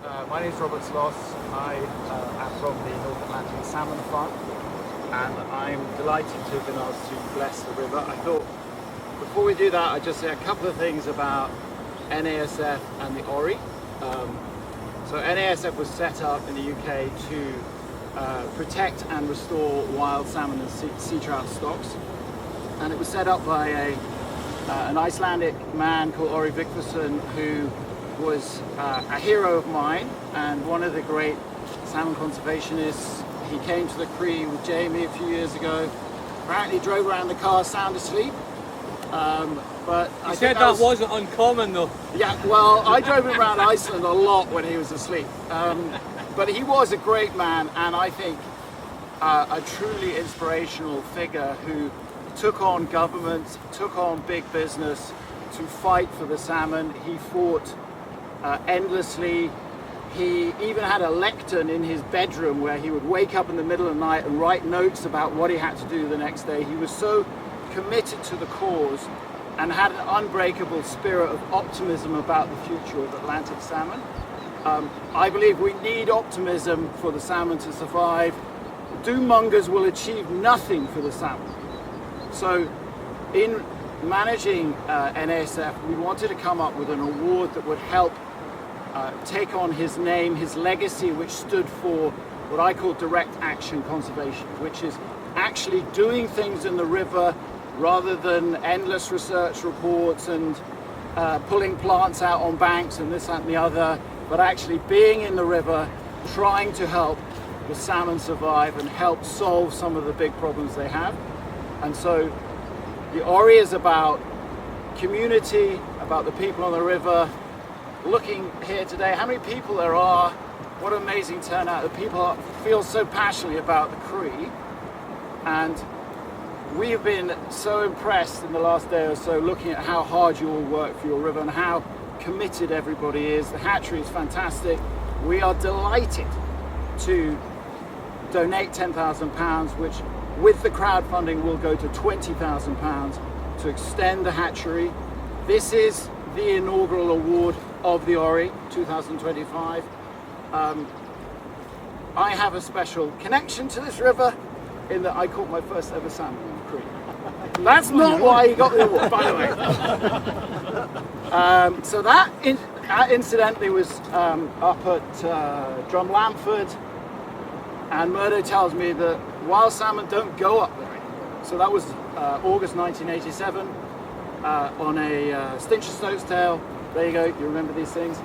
My name is Robert Sloss. I am from the North Atlantic Salmon Fund, and I'm delighted to have been asked to bless the river. I thought before we do that, I'd just say a couple of things about NASF and the Orri. So NASF was set up in the UK to protect and restore wild salmon and sea trout stocks, and it was set up by an Icelandic man called Orri Award, who was a hero of mine and one of the great salmon conservationists. He came to the Cree with Jamie a few years ago. Apparently drove around the car sound asleep. But I said that wasn't uncommon though. Yeah, well, I drove him around Iceland a lot when he was asleep. But he was a great man, and I think a truly inspirational figure who took on government, took on big business to fight for the salmon. He fought endlessly. He even had a lectern in his bedroom where he would wake up in the middle of the night and write notes about what he had to do the next day. He was so committed to the cause and had an unbreakable spirit of optimism about the future of Atlantic salmon. I believe we need optimism for the salmon to survive. Doom-mongers will achieve nothing for the salmon. So in managing NASF, we wanted to come up with an award that would help take on his name, his legacy, which stood for what I call direct action conservation, which is actually doing things in the river rather than endless research reports and pulling plants out on banks and this, that and the other, but actually being in the river, trying to help the salmon survive and help solve some of the big problems they have. And so the Orri is about community, about the people on the river. Looking here today, how many people there are, what an amazing turnout. The people feel so passionately about the Cree, and we have been so impressed in the last day or so looking at how hard you all work for your river and how committed everybody is. The hatchery is fantastic. We are delighted to donate £10,000, which with the crowdfunding will go to £20,000 to extend the hatchery. This is the inaugural award of the Orri 2025. I have a special connection to this river in that I caught my first ever salmon in the Cree. That's not why he got the award, by the way. So that incidentally was up at Drumlamford, and Murdo tells me that wild salmon don't go up there anymore. So that was August 1987 on a Stincher Snoat's tail. There you go, you remember these things.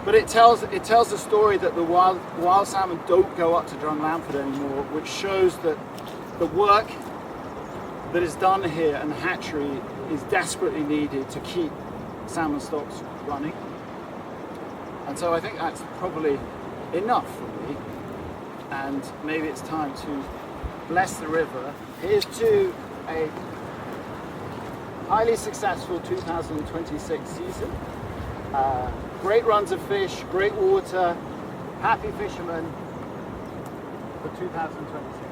But it tells the story that the wild salmon don't go up to Drumlamford anymore, which shows that the work that is done here and the hatchery is desperately needed to keep salmon stocks running. And so I think that's probably enough for me. And maybe it's time to bless the river. Here's to a highly successful 2026 season. Great runs of fish, great water, happy fishermen for 2026.